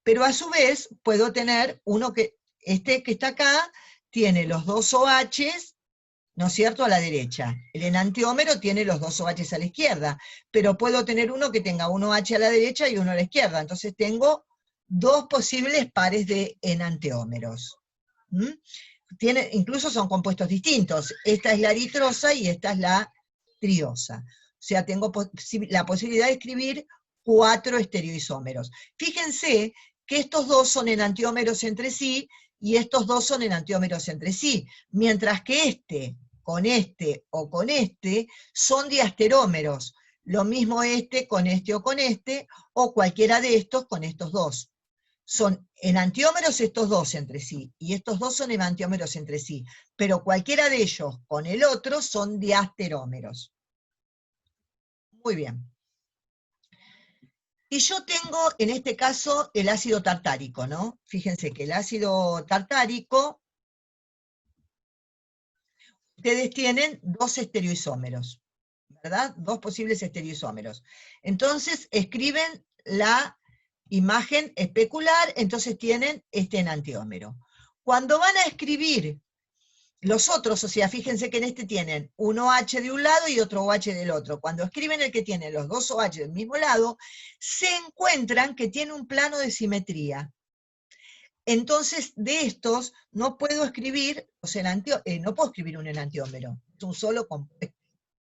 Pero a su vez, puedo tener uno que, este que está acá, tiene los 2 OHs, ¿no es cierto?, a la derecha. El enantiómero tiene los 2 OHs a la izquierda, pero puedo tener uno que tenga un OH a la derecha y uno a la izquierda. Entonces tengo 2 posibles pares de enantiómeros. Incluso son compuestos distintos. Esta es la eritrosa y esta es la triosa. O sea, tengo la posibilidad de escribir 4 estereoisómeros. Fíjense que estos dos son enantiómeros entre sí y estos dos son enantiómeros entre sí, mientras que este o con este son diasterómeros. Lo mismo este o cualquiera de estos con estos dos. Son enantiómeros estos dos entre sí, y estos dos son enantiómeros entre sí, pero cualquiera de ellos con el otro son diasterómeros. Muy bien. Y yo tengo, en este caso, el ácido tartárico, ¿no? Fíjense que el ácido tartárico, ustedes tienen 2 estereoisómeros, ¿verdad? 2 posibles estereoisómeros. Entonces, escriben la imagen especular, entonces tienen este enantiómero. Cuando van a escribir los otros, o sea, fíjense que en este tienen un OH de un lado y otro OH del otro. Cuando escriben el que tiene los 2 OH del mismo lado, se encuentran que tiene un plano de simetría. Entonces, de estos, no puedo escribir, no puedo escribir un enantiómero, es un solo compuesto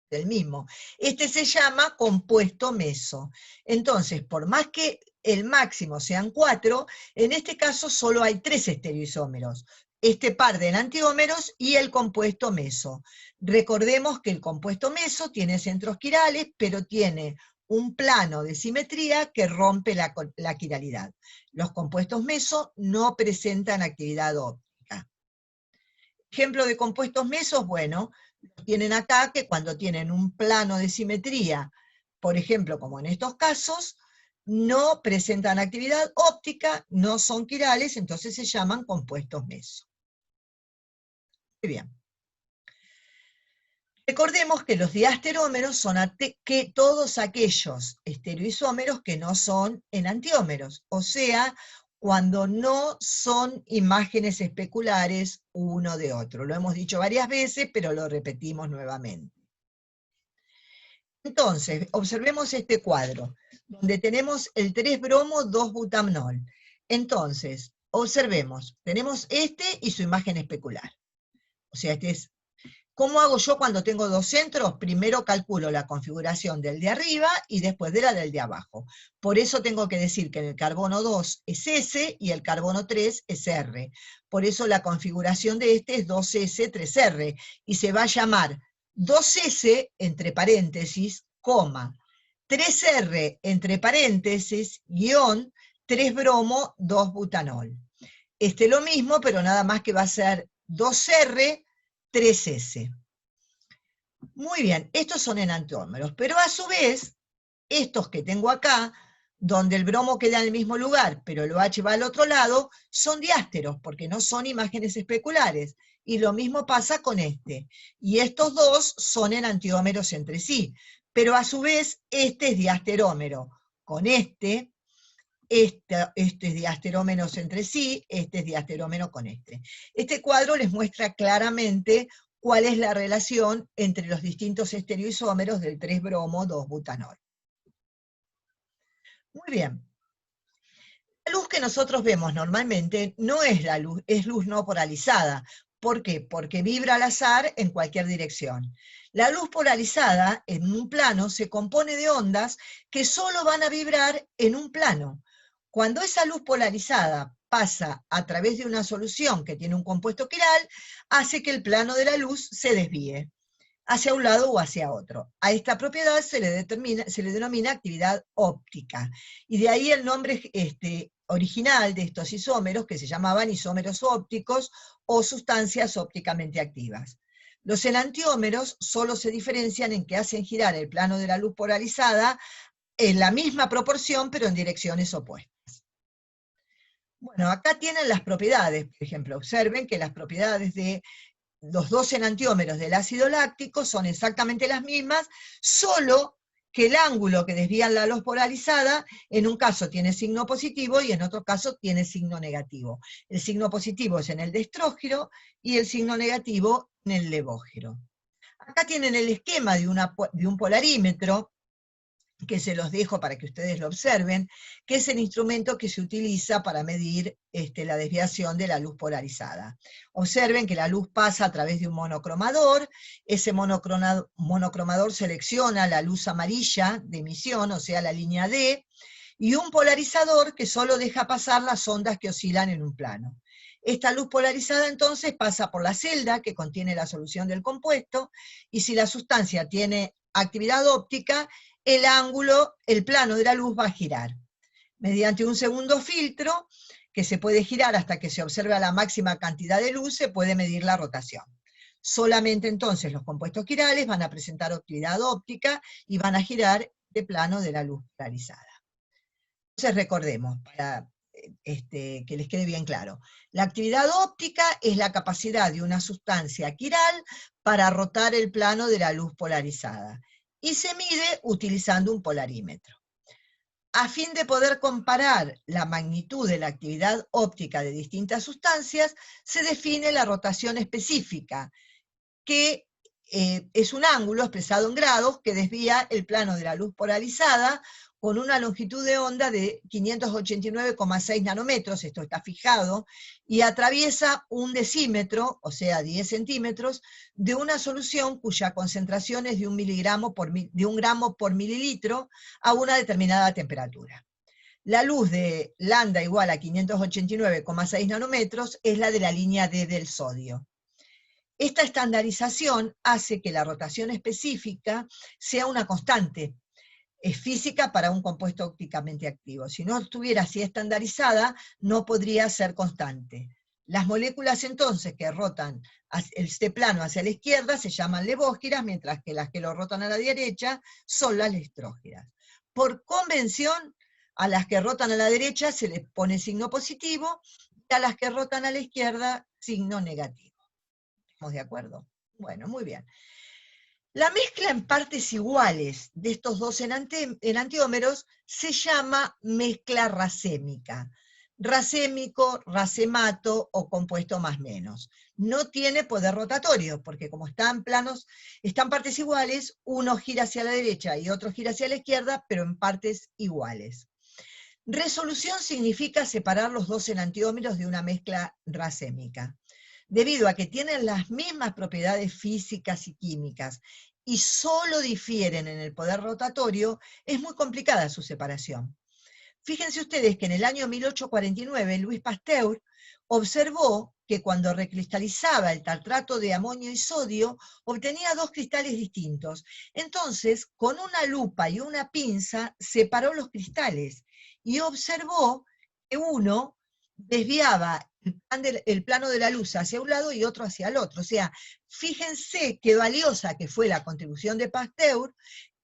del mismo. Este se llama compuesto meso. Entonces, por más que el máximo sean 4, en este caso solo hay 3 estereoisómeros. Este par de enantiómeros y el compuesto meso. Recordemos que el compuesto meso tiene centros quirales, pero tiene un plano de simetría que rompe la quiralidad. Los compuestos meso no presentan actividad óptica. Ejemplo de compuestos mesos, bueno, tienen acá que cuando tienen un plano de simetría, por ejemplo, como en estos casos, no presentan actividad óptica, no son quirales, entonces se llaman compuestos meso. Muy bien. Recordemos que los diasterómeros son todos aquellos estereoisómeros que no son enantiómeros, o sea, cuando no son imágenes especulares uno de otro. Lo hemos dicho varias veces, pero lo repetimos nuevamente. Entonces, observemos este cuadro, donde tenemos el 3-bromo, 2-butanol. Entonces, observemos, tenemos este y su imagen especular. O sea, este es ¿Cómo hago yo cuando tengo dos centros? Primero calculo la configuración del de arriba y después de la del de abajo. Por eso tengo que decir que en el carbono 2 es S y el carbono 3 es R. Por eso la configuración de este es 2S, 3R. Y se va a llamar 2S, entre paréntesis, coma, 3R, entre paréntesis, guión, 3-bromo, 2-butanol. Lo mismo, pero nada más que va a ser 2R, 3S. Muy bien, estos son enantiómeros, pero a su vez, estos que tengo acá, donde el bromo queda en el mismo lugar, pero el OH va al otro lado, son diásteros, porque no son imágenes especulares. Y lo mismo pasa con este. Y estos dos son enantiómeros entre sí, pero a su vez, este es diasterómero. Con este es diasterómeros entre sí, este es diasterómero con este. Este cuadro les muestra claramente cuál es la relación entre los distintos estereoisómeros del 3-bromo, 2-butanol. Muy bien. La luz que nosotros vemos normalmente no es la luz, es luz no polarizada. ¿Por qué? Porque vibra al azar en cualquier dirección. La luz polarizada en un plano se compone de ondas que solo van a vibrar en un plano. Cuando esa luz polarizada pasa a través de una solución que tiene un compuesto quiral, hace que el plano de la luz se desvíe hacia un lado o hacia otro. A esta propiedad se le denomina actividad óptica. Y de ahí el nombre original de estos isómeros, que se llamaban isómeros ópticos o sustancias ópticamente activas. Los enantiómeros solo se diferencian en que hacen girar el plano de la luz polarizada en la misma proporción, pero en direcciones opuestas. Bueno, acá tienen las propiedades, por ejemplo, observen que las propiedades de los dos enantiómeros del ácido láctico son exactamente las mismas, solo que el ángulo que desvía la luz polarizada, en un caso tiene signo positivo y en otro caso tiene signo negativo. El signo positivo es en el de estrógiro y el signo negativo en el levógiro. Acá tienen el esquema de un polarímetro, que se los dejo para que ustedes lo observen, que es el instrumento que se utiliza para medir la desviación de la luz polarizada. Observen que la luz pasa a través de un monocromador, ese monocromador selecciona la luz amarilla de emisión, o sea, la línea D, y un polarizador que solo deja pasar las ondas que oscilan en un plano. Esta luz polarizada entonces pasa por la celda que contiene la solución del compuesto, y si la sustancia tiene actividad óptica, el plano de la luz va a girar. Mediante un segundo filtro, que se puede girar hasta que se observa la máxima cantidad de luz, se puede medir la rotación. Solamente entonces los compuestos quirales van a presentar actividad óptica y van a girar de plano de la luz polarizada. Entonces recordemos, para que les quede bien claro, la actividad óptica es la capacidad de una sustancia quiral para rotar el plano de la luz polarizada, y se mide utilizando un polarímetro. A fin de poder comparar la magnitud de la actividad óptica de distintas sustancias, se define la rotación específica, que es un ángulo expresado en grados que desvía el plano de la luz polarizada con una longitud de onda de 589,6 nanómetros, esto está fijado, y atraviesa un decímetro, o sea 10 centímetros, de una solución cuya concentración es de 1 gramo por mililitro a una determinada temperatura. La luz de lambda igual a 589,6 nanómetros es la de la línea D del sodio. Esta estandarización hace que la rotación específica sea una constante. Es física para un compuesto ópticamente activo. Si no estuviera así estandarizada, no podría ser constante. Las moléculas entonces que rotan este plano hacia la izquierda se llaman levógiras, mientras que las que lo rotan a la derecha son las estrógiras. Por convención, a las que rotan a la derecha se les pone signo positivo y a las que rotan a la izquierda signo negativo. ¿Estamos de acuerdo? Bueno, muy bien. La mezcla en partes iguales de estos dos enantiómeros se llama mezcla racémica. Racémico, racemato o compuesto más menos. No tiene poder rotatorio, porque como están partes iguales, uno gira hacia la derecha y otro gira hacia la izquierda, pero en partes iguales. Resolución significa separar los dos enantiómeros de una mezcla racémica. debido a que tienen las mismas propiedades físicas y químicas y solo difieren en el poder rotatorio, es muy complicada su separación. Fíjense ustedes que en el año 1849 Louis Pasteur observó que cuando recristalizaba el tartrato de amonio y sodio, obtenía dos cristales distintos. Entonces, con una lupa y una pinza, separó los cristales y observó que uno desviaba el plano de la luz hacia un lado y otro hacia el otro. O sea, fíjense qué valiosa que fue la contribución de Pasteur,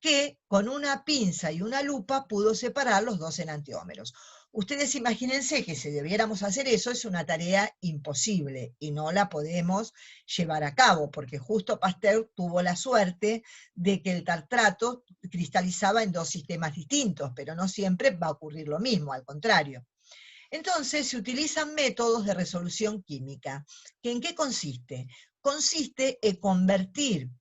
que con una pinza y una lupa pudo separar los dos enantiómeros. Ustedes imagínense que si debiéramos hacer eso es una tarea imposible y no la podemos llevar a cabo, porque justo Pasteur tuvo la suerte de que el tartrato cristalizaba en dos sistemas distintos, pero no siempre va a ocurrir lo mismo, al contrario. Entonces se utilizan métodos de resolución química. ¿En qué consiste? Consiste en convertir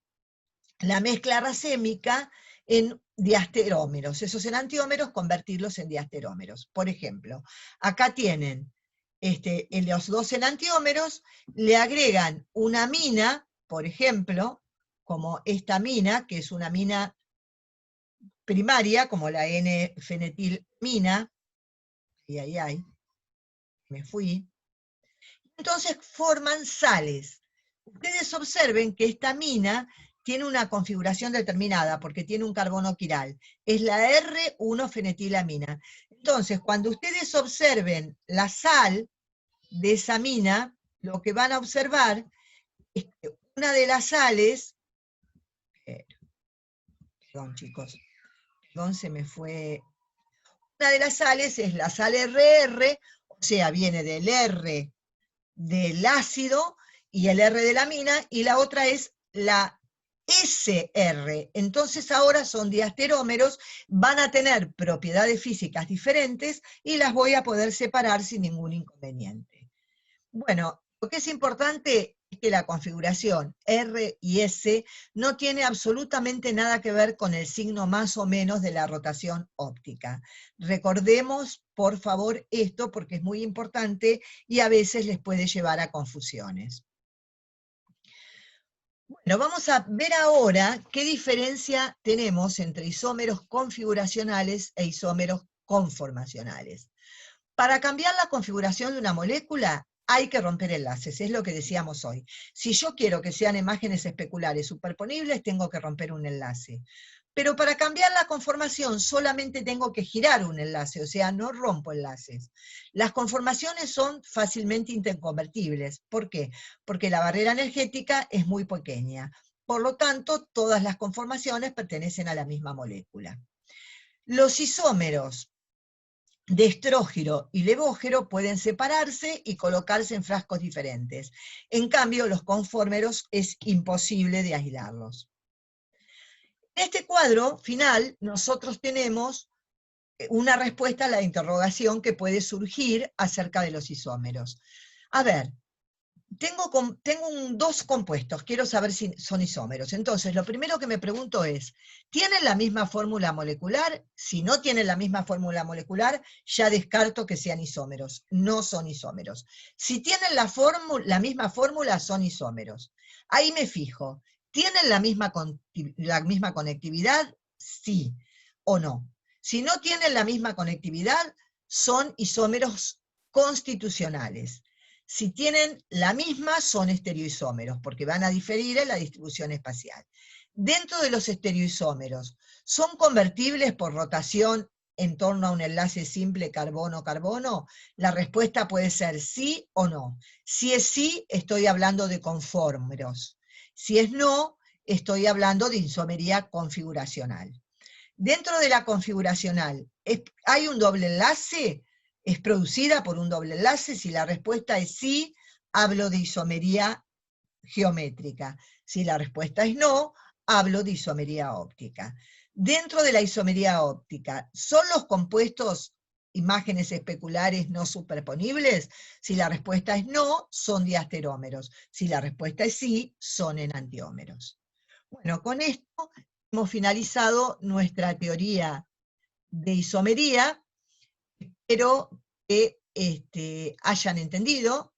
la mezcla racémica en diasterómeros, esos enantiómeros, convertirlos en diasterómeros. Por ejemplo, acá tienen en los dos enantiómeros, le agregan una amina, por ejemplo, como esta amina, que es una amina primaria, como la N-fenetilmina, ay, me fui. Entonces forman sales. Ustedes observen que esta amina tiene una configuración determinada, porque tiene un carbono quiral. Es la R1-fenetilamina. Entonces, cuando ustedes observen la sal de esa amina, lo que van a observar es que una de las sales, perdón chicos, perdón, se me fue. Una de las sales es la sal RR, o sea, viene del R del ácido y el R de la amina, y la otra es la SR. Entonces ahora son diasterómeros, van a tener propiedades físicas diferentes y las voy a poder separar sin ningún inconveniente. Bueno, lo que es importante es que la configuración R y S no tiene absolutamente nada que ver con el signo más o menos de la rotación óptica. Recordemos, por favor, esto porque es muy importante y a veces les puede llevar a confusiones. Bueno, vamos a ver ahora qué diferencia tenemos entre isómeros configuracionales e isómeros conformacionales. Para cambiar la configuración de una molécula hay que romper enlaces, es lo que decíamos hoy. Si yo quiero que sean imágenes especulares superponibles, tengo que romper un enlace. Pero para cambiar la conformación solamente tengo que girar un enlace, o sea, no rompo enlaces. Las conformaciones son fácilmente interconvertibles. ¿Por qué? Porque la barrera energética es muy pequeña. Por lo tanto, todas las conformaciones pertenecen a la misma molécula. Los isómeros de estrógeno y levógeno pueden separarse y colocarse en frascos diferentes. En cambio, los conformeros es imposible de aislarlos. En este cuadro final, nosotros tenemos una respuesta a la interrogación que puede surgir acerca de los isómeros. A ver, tengo dos compuestos, quiero saber si son isómeros. Entonces, lo primero que me pregunto es, ¿tienen la misma fórmula molecular? Si no tienen la misma fórmula molecular, ya descarto que sean isómeros. No son isómeros. Si tienen la misma fórmula, son isómeros. Ahí me fijo. ¿Tienen la misma conectividad? Sí o no. Si no tienen la misma conectividad, son isómeros constitucionales. Si tienen la misma, son estereoisómeros, porque van a diferir en la distribución espacial. Dentro de los estereoisómeros, ¿son convertibles por rotación en torno a un enlace simple carbono-carbono? La respuesta puede ser sí o no. Si es sí, estoy hablando de conformeros. Si es no, estoy hablando de isomería configuracional. Dentro de la configuracional, ¿hay un doble enlace? ¿Es producida por un doble enlace? Si la respuesta es sí, hablo de isomería geométrica. Si la respuesta es no, hablo de isomería óptica. Dentro de la isomería óptica, ¿son los compuestos imágenes especulares no superponibles? Si la respuesta es no, son diasterómeros. Si la respuesta es sí, son enantiómeros. Bueno, con esto hemos finalizado nuestra teoría de isomería. Espero que hayan entendido